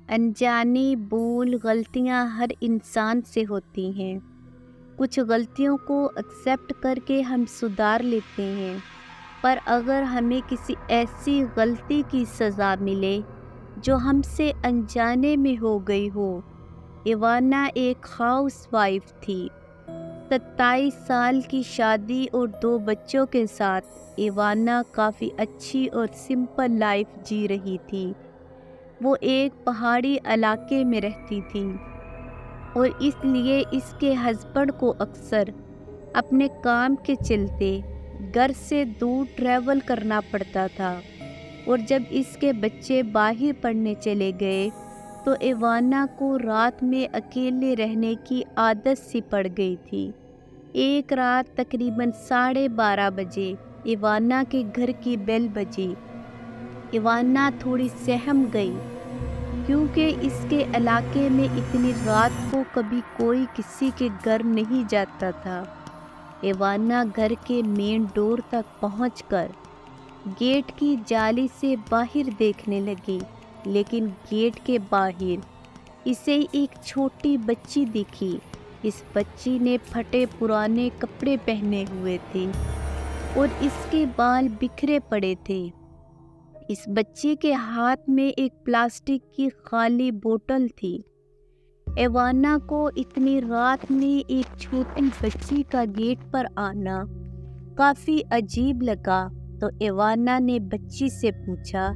انجانی بھول غلطیاں ہر انسان سے ہوتی ہیں۔ کچھ غلطیوں کو ایکسیپٹ کر کے ہم سدھار لیتے ہیں، پر اگر ہمیں کسی ایسی غلطی کی سزا ملے جو ہم سے انجانے میں ہو گئی ہو۔ ایوانا ایک ہاؤس وائف تھی۔ 27 سال کی شادی اور 2 بچوں کے ساتھ ایوانا کافی اچھی اور سمپل لائف جی رہی تھی۔ وہ ایک پہاڑی علاقے میں رہتی تھی اور اس لیے اس کے ہسبینڈ کو اکثر اپنے کام کے چلتے گھر سے دور ٹریول کرنا پڑتا تھا، اور جب اس کے بچے باہر پڑھنے چلے گئے تو ایوانا کو رات میں اکیلے رہنے کی عادت سی پڑ گئی تھی۔ ایک رات تقریباً 12:30 بجے ایوانا کے گھر کی بیل بجی۔ ایوانا تھوڑی سہم گئی کیونکہ اس کے علاقے میں اتنی رات کو کبھی کوئی کسی کے گھر نہیں جاتا تھا۔ ایوانا گھر کے مین ڈور تک پہنچ کر گیٹ کی جالی سے باہر دیکھنے لگی، لیکن گیٹ کے باہر اسے ایک چھوٹی بچی دکھی۔ اس بچی نے پھٹے پرانے کپڑے پہنے ہوئے تھے اور اس کے بال بکھرے پڑے تھے۔ اس بچی کے ہاتھ میں ایک پلاسٹک کی خالی بوتل تھی۔ ایوانا کو اتنی رات میں ایک چھوٹی بچی کا گیٹ پر آنا کافی عجیب لگا، تو ایوانا نے بچی سے پوچھا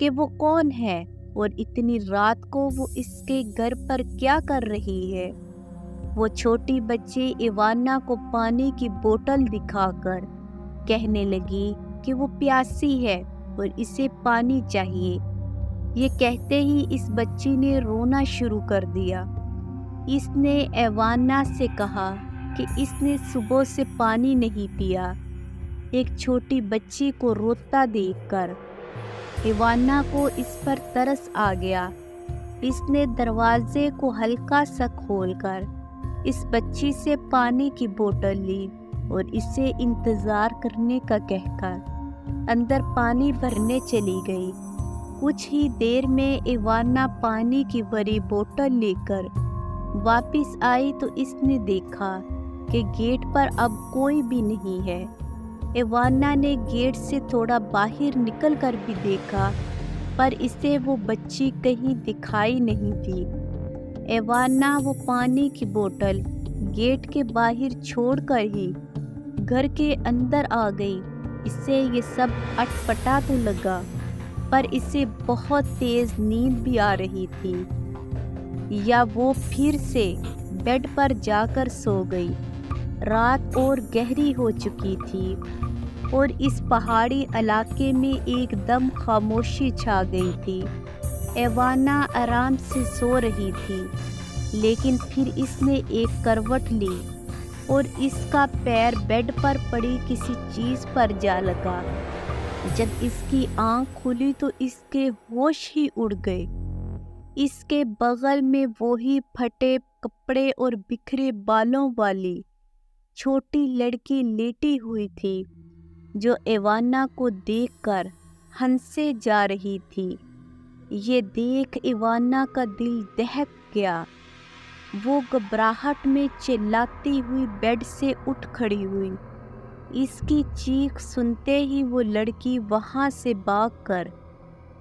کہ وہ کون ہے اور اتنی رات کو وہ اس کے گھر پر کیا کر رہی ہے۔ وہ چھوٹی بچی ایوانا کو پانی کی بوتل دکھا کر کہنے لگی کہ وہ پیاسی ہے اور اسے پانی چاہیے۔ یہ کہتے ہی اس بچی نے رونا شروع کر دیا۔ اس نے ایوانا سے کہا کہ اس نے صبح سے پانی نہیں پیا۔ ایک چھوٹی بچی کو روتا دیکھ کر ایوانا کو اس پر ترس آ گیا۔ اس نے دروازے کو ہلکا سا کھول کر اس بچی سے پانی کی بوتل لی اور اسے انتظار کرنے کا کہہ کر اندر پانی بھرنے چلی گئی۔ کچھ ہی دیر میں ایوانا پانی کی بڑی بوتل لے کر واپس آئی تو اس نے دیکھا کہ گیٹ پر اب کوئی بھی نہیں ہے۔ ایوانا نے گیٹ سے تھوڑا باہر نکل کر بھی دیکھا، پر اسے وہ بچی کہیں دکھائی نہیں تھی۔ ایوانا وہ پانی کی بوتل گیٹ کے باہر چھوڑ کر ہی گھر کے اندر آ گئی۔ اسے یہ سب اٹپٹا تو لگا، پر اسے بہت تیز نیند بھی آ رہی تھی، یا وہ پھر سے بیڈ پر جا کر سو گئی۔ رات اور گہری ہو چکی تھی اور اس پہاڑی علاقے میں ایک دم خاموشی چھا گئی تھی۔ ایوانا آرام سے سو رہی تھی، لیکن پھر اس نے ایک کروٹ لی اور اس کا پیر بیڈ پر پڑی کسی چیز پر جا لگا۔ جب اس کی آنکھ کھلی تو اس کے ہوش ہی اڑ گئے۔ اس کے بغل میں وہی پھٹے کپڑے اور بکھرے بالوں والی چھوٹی لڑکی لیٹی ہوئی تھی، جو ایوانا کو دیکھ کر ہنسے جا رہی تھی۔ یہ دیکھ ایوانا کا دل دہک گیا۔ وہ گھبراہٹ میں چلاتی ہوئی بیڈ سے اٹھ کھڑی ہوئی۔ اس کی چیخ سنتے ہی وہ لڑکی وہاں سے بھاگ کر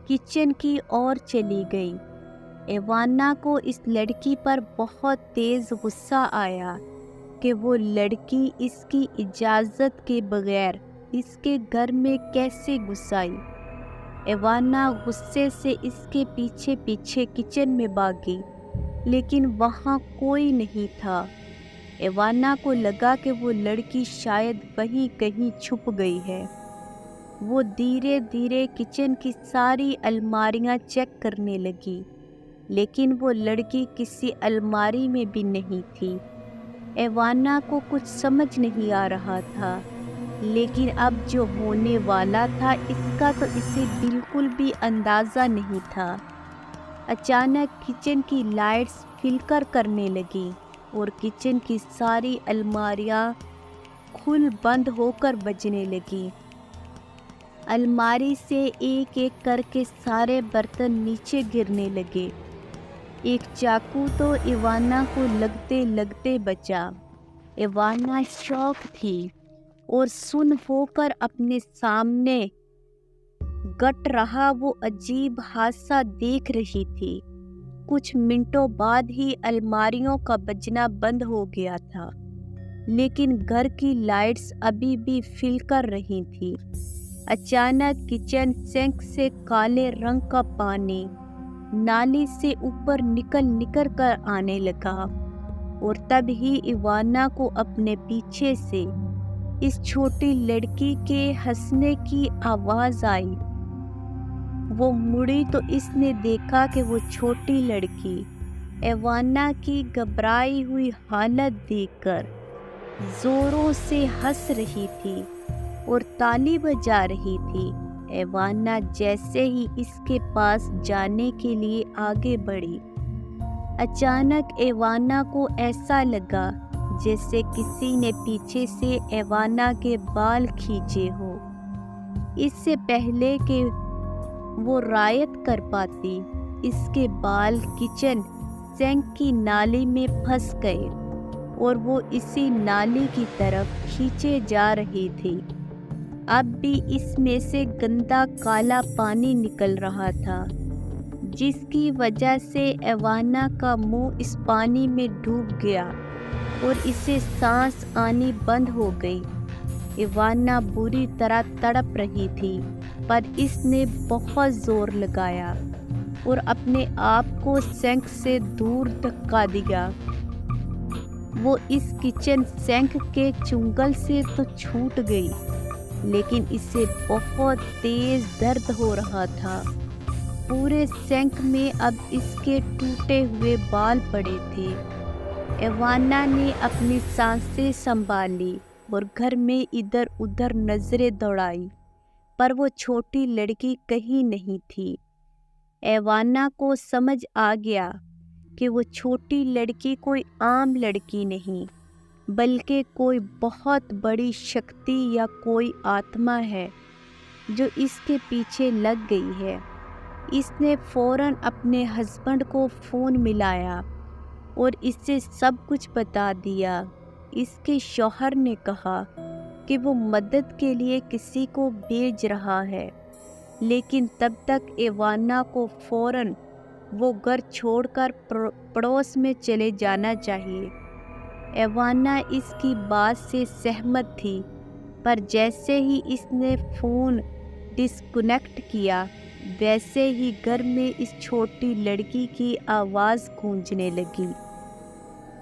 کچن کی اور چلی گئی۔ ایوانا کو اس لڑکی پر بہت تیز غصہ آیا کہ وہ لڑکی اس کی اجازت کے بغیر اس کے گھر میں کیسے گھس آئی۔ ایوانا غصے سے اس کے پیچھے پیچھے کچن میں بھاگی، لیکن وہاں کوئی نہیں تھا۔ ایوانا کو لگا کہ وہ لڑکی شاید وہیں کہیں چھپ گئی ہے۔ وہ دھیرے دھیرے کچن کی ساری الماریاں چیک کرنے لگی، لیکن وہ لڑکی کسی الماری میں بھی نہیں تھی۔ ایوانا کو کچھ سمجھ نہیں آ رہا تھا، لیکن اب جو ہونے والا تھا اس کا تو اسے بالکل بھی اندازہ نہیں تھا۔ اچانک کچن کی لائٹس فلکر کرنے لگی اور کچن کی ساری الماریاں کھل بند ہو کر بجنے لگیں۔ الماری سے ایک ایک کر کے سارے برتن نیچے گرنے لگے ایک چاقو تو ایوانا کو لگتے لگتے بچا۔ ایوانا شاک تھی اور سن ہو کر اپنے سامنے گٹ رہا وہ عجیب حادثہ دیکھ رہی تھی۔ کچھ منٹوں بعد ہی الماریوں کا بجنا بند ہو گیا تھا، لیکن گھر کی لائٹس ابھی بھی فلکر رہی تھی۔ اچانک کچن سینک سے کالے رنگ کا پانی نالی سے اوپر نکل کر آنے لگا، اور تب ہی ایوانا کو اپنے پیچھے سے اس چھوٹی لڑکی کے ہنسنے کی آواز آئی۔ وہ مڑی تو اس نے دیکھا کہ وہ چھوٹی لڑکی ایوانا کی گھبرائی ہوئی حالت دیکھ کر زوروں سے ہنس رہی تھی اور تالی بجا رہی تھی۔ ایوانا جیسے ہی اس کے پاس جانے کے لیے آگے بڑھی، اچانک ایوانا کو ایسا لگا جیسے کسی نے پیچھے سے ایوانا کے بال کھینچے ہو۔ اس سے پہلے کہ وہ رعایت کر پاتی، اس کے بال کچن سینک کی نالی میں پھنس گئے اور وہ اسی نالی کی طرف کھینچے جا رہی تھی۔ اب بھی اس میں سے گندا کالا پانی نکل رہا تھا، جس کی وجہ سے ایوانا کا منہ اس پانی میں ڈوب گیا اور اسے سانس آنی بند ہو گئی۔ ایوانا بری طرح تڑپ رہی تھی، پر اس نے بہت زور لگایا اور اپنے آپ کو سینک سے دور دھکا دیا۔ وہ اس کچن سینک کے چنگل سے تو چھوٹ گئی، لیکن اسے بہت تیز درد ہو رہا تھا۔ پورے سینک میں اب اس کے ٹوٹے ہوئے بال پڑے تھے۔ ایوانا نے اپنی سانسیں سنبھالی اور گھر میں ادھر ادھر نظریں دوڑائی، پر وہ چھوٹی لڑکی کہیں نہیں تھی۔ ایوانا کو سمجھ آ گیا کہ وہ چھوٹی لڑکی کوئی عام لڑکی نہیں، بلکہ کوئی بہت بڑی شکتی یا کوئی آتما ہے جو اس کے پیچھے لگ گئی ہے۔ اس نے فوراً اپنے ہسبینڈ کو فون ملایا اور اسے سب کچھ بتا دیا۔ اس کے شوہر نے کہا کہ وہ مدد کے لیے کسی کو بھیج رہا ہے، لیکن تب تک ایوانا کو فوراً وہ گھر چھوڑ کر پڑوس میں چلے جانا چاہیے۔ ایوانا اس کی بات سے سہمت تھی، پر جیسے ہی اس نے فون ڈسکنیکٹ کیا، ویسے ہی گھر میں اس چھوٹی لڑکی کی آواز گونجنے لگی۔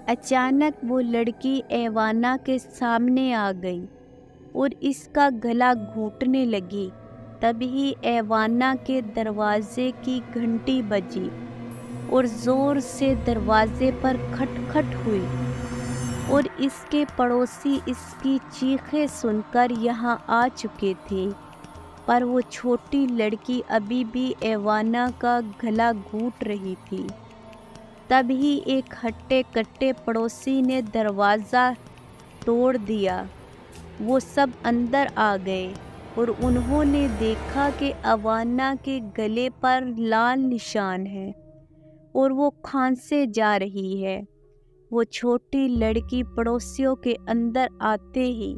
اچانک وہ لڑکی ایوانا کے سامنے آ گئی اور اس کا گلا گھونٹنے لگی۔ تبھی ایوانا کے دروازے کی گھنٹی بجی اور زور سے دروازے پر کھٹ کھٹ ہوئی، اور اس کے پڑوسی اس کی چیخیں سن کر یہاں آ چکے تھے، پر وہ چھوٹی لڑکی ابھی بھی ایوانا کا گلا گھونٹ رہی تھی۔ تبھی ایک ہٹے کٹے پڑوسی نے دروازہ توڑ دیا۔ وہ سب اندر آ گئے اور انہوں نے دیکھا کہ ایوانا کے گلے پر لال نشان ہے اور وہ کھانسے جا رہی ہے۔ وہ چھوٹی لڑکی پڑوسیوں کے اندر آتے ہی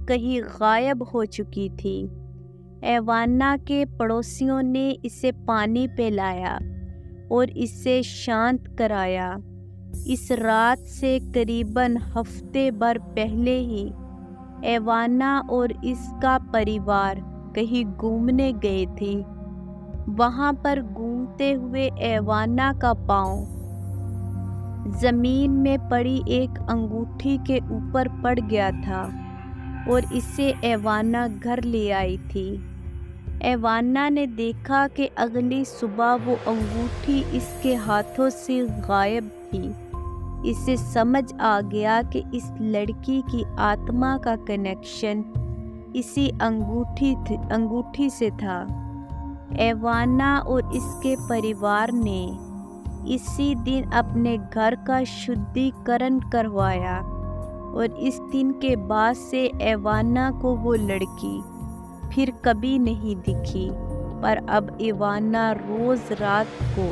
کہیں غائب ہو چکی تھی۔ ایوانا کے پڑوسیوں نے اسے پانی پلایا اور اسے شانت کرایا۔ اس رات سے قریباً ہفتے بھر پہلے ہی ایوانا اور اس کا پریوار کہیں گھومنے گئے تھے۔ وہاں پر گھومتے ہوئے ایوانا کا پاؤں زمین میں پڑی ایک انگوٹھی کے اوپر پڑ گیا تھا اور اسے ایوانا گھر لے آئی تھی۔ ایوانا نے دیکھا کہ اگلی صبح وہ انگوٹھی اس کے ہاتھوں سے غائب تھی۔ اسے سمجھ آ گیا کہ اس لڑکی کی آتما کا کنیکشن اسی انگوٹھی سے تھا۔ ایوانا اور اس کے پریوار نے اسی دن اپنے گھر کا شدھی کرن کروایا، اور اس دن کے بعد سے ایوانا کو وہ لڑکی پھر کبھی نہیں دکھی، پر اب ایوانا روز رات کو